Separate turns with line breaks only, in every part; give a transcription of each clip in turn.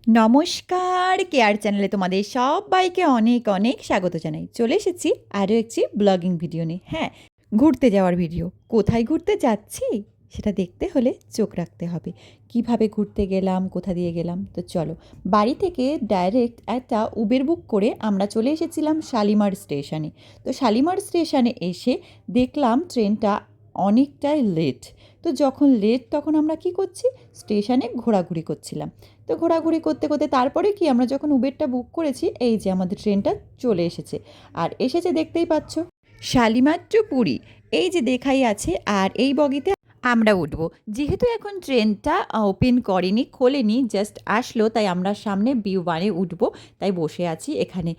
নমস্কার, কেয়ার চ্যানেলে তোমাদের সবাইকে অনেক অনেক স্বাগত জানাই। চলে এসেছি আরও একটি ব্লগিং ভিডিও নিয়ে। হ্যাঁ, ঘুরতে যাওয়ার ভিডিও। কোথায় ঘুরতে যাচ্ছি সেটা দেখতে হলে চোখ রাখতে হবে। কিভাবে ঘুরতে গেলাম, কোথা দিয়ে গেলাম, তো চলো। বাড়ি থেকে ডাইরেক্ট একটা উবের বুক করে আমরা চলে এসেছিলাম শালিমার স্টেশনে। তো শালিমার স্টেশনে এসে দেখলাম ট্রেনটা অনেকটাই লেট। তো যখন লেট তখন আমরা কি করছি, স্টেশনে ঘোরাঘুরি করছিলাম। তো ঘোরাঘুরি করতে করতে তারপরে কি আমরা যখন উবেরটা বুক করেছি, এই যে আমাদের ট্রেনটা চলে এসেছে। আর এসেছে দেখতেই পাচ্ছ, শালিমার টু পুরী, এই যে দেখাই আছে। আর এই বগিতে আমরা উঠবো। যেহেতু এখন ট্রেনটা ওপেন করেনি, খোলেনি, জাস্ট আসলো, তাই আমরা সামনে B1-এ উঠবো। তাই বসে আছি এখানে।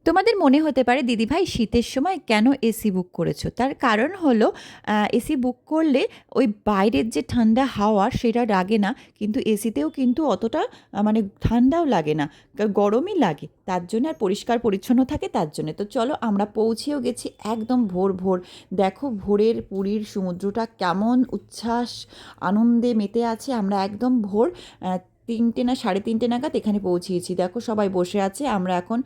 তোমাদের মনে হতে পারে দিদিভাই শীতের সময় কেন এসি বুক করেছো? তার কারণ হলো এসি বুক করলে ওই বাইরের যে ঠান্ডা হাওয়া সেটা লাগে না, কিন্তু এসিতেও কিন্তু অতটা মানে ঠান্ডাও লাগে না, গরমই লাগে। তার জন্য আর পরিষ্কার পরিচ্ছন্ন থাকে তার জন্য। তো চলো, আমরা পৌঁছেও গেছি একদম ভোর ভোর। দেখো ভোরের পুরীর সমুদ্রটা কেমন উচ্ছ্বাস আনন্দে মেতে আছে। আমরা একদম ভোর 3টে না 3:30 নাগাদ এখানে পৌঁছিয়েছি। দেখো সবাই বসে আছে, আমরা এখন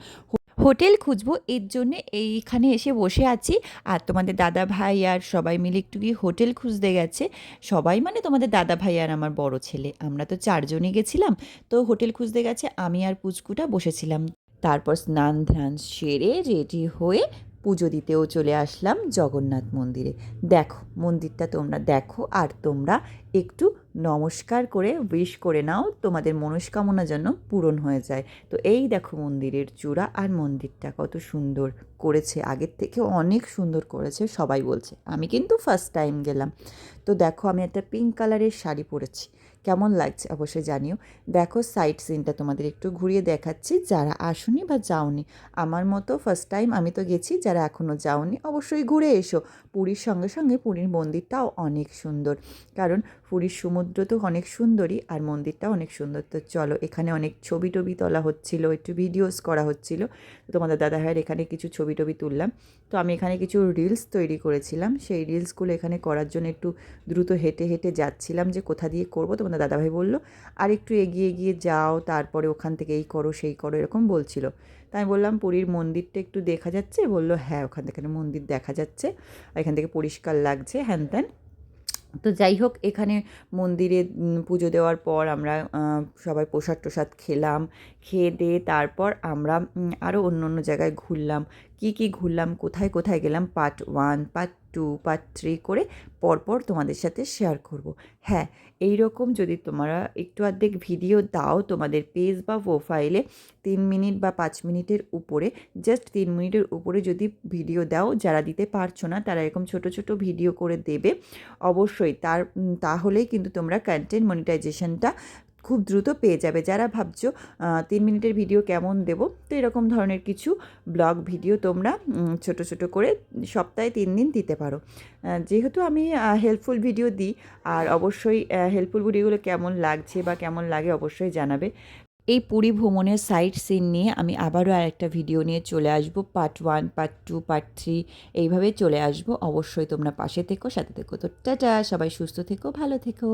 হোটেল খুঁজবো, এর জন্যে এইখানে এসে বসে আছি। আর তোমাদের দাদা ভাই আর সবাই মিলে একটু গিয়ে হোটেল খুঁজতে গেছে। সবাই মানে তোমাদের দাদা ভাই আর আমার বড় ছেলে, আমরা তো 4জনই গেছিলাম। তো হোটেল খুঁজতে গেছে, আমি আর পুচকুটা বসেছিলাম। তারপর স্নান ধ্যান সেরে রেডি হয়ে পুজো দিতেও চলে আসলাম জগন্নাথ মন্দিরে। দেখো মন্দিরটা তোমরা দেখো, আর তোমরা একটু নমস্কার করে উইশ করে নাও, তোমাদের মনস্কামনা যেন পূরণ হয়ে যায়। তো এই দেখো মন্দিরের চূড়া, আর মন্দিরটা কত সুন্দর করেছে, আগের থেকেও অনেক সুন্দর করেছে সবাই বলছে। আমি কিন্তু ফার্স্ট টাইম গেলাম। তো দেখো আমি একটা পিঙ্ক কালারের শাড়ি পরেছি, কেমন লাগছে অবশ্যই জানিও। দেখো সাইট সিনটা তোমাদের একটু ঘুরিয়ে দেখাচ্ছি, যারা আসুনি বা যাওনি আমার মতো ফার্স্ট টাইম, আমি তো গেছি, যারা এখনও যাওনি অবশ্যই ঘুরে এসো। পুরীর সঙ্গে সঙ্গে পুরীর মন্দিরটাও অনেক সুন্দর, কারণ পুরীর সমুদ্র তো অনেক সুন্দরই, আর মন্দিরটাও অনেক সুন্দর। তো চলো, এখানে অনেক ছবি টবি তোলা হচ্ছিলো, একটু ভিডিওস করা হচ্ছিলো। তো তোমাদের দাদাভাইয়ের এখানে কিছু ছবি টবি তুললাম। তো আমি এখানে কিছু রিলস তৈরি করেছিলাম, সেই রিলসগুলো এখানে করার জন্য একটু দ্রুত হেঁটে হেঁটে যাচ্ছিলাম, যে কোথা দিয়ে করবো। তোমাদের দাদাভাই বললো আর একটু এগিয়ে এগিয়ে যাও, তারপরে ওখান থেকে এই করো সেই করো এরকম বলছিল। তাই আমি বললাম পুরীর মন্দিরটা একটু দেখা যাচ্ছে? বললো হ্যাঁ, ওখান থেকে মন্দির দেখা যাচ্ছে, এখান থেকে পরিষ্কার লাগছে, হ্যান ত্যান। তো যাই হোক, এখানে মন্দিরে পুজো দেওয়ার পর আমরা সবাই প্রসাদ টোসাদ খেলাম। খেয়ে দিয়ে তারপর আমরা আরও অন্য অন্য জায়গায় ঘুরলাম। কি ঘুরলাম, কোথায় কোথায় গেলাম, পার্ট 1, পার্ট 2, পার্ট 3 করে পরপর তোমাদের সাথে শেয়ার করব। হ্যাঁ, এই রকম যদি তোমরা একটু আধেক ভিডিও দাও তোমাদের পেজ বা প্রোফাইলে, 3 মিনিট বা 5 মিনিটের উপরে, জাস্ট 3 মিনিটের উপরে যদি ভিডিও দাও, যারা দিতে পারছো না তারা এরকম ছোট ছোট ভিডিও করে দেবে অবশ্যই। তাহলেই কিন্তু তোমরা কন্টেন্ট মনিটাইজেশনটা খুব দ্রুত পেয়ে যাবে। যারা ভাবছো 3 মিনিটের ভিডিও কেমন দেবো, তো এরকম ধরনের কিছু ব্লগ ভিডিও তোমরা ছোট ছোট করে সপ্তাহে 3 দিন দিতে পারো। যেহেতু আমি হেল্পফুল ভিডিও দিই, আর অবশ্যই হেল্পফুল ভিডিওগুলো কেমন লাগছে বা কেমন লাগে অবশ্যই জানাবে। এই পুরী ভ্রমণের সাইট সিন নিয়ে আমি আবারও আরেকটা ভিডিও নিয়ে চলে আসব, পার্ট 1, পার্ট 2, পার্ট 3 এইভাবেই চলে আসব। অবশ্যই তোমরা পাশে থেকো, সাথে থেকো। তো টাটা, সবাই সুস্থ থেকো, ভালো থেকো।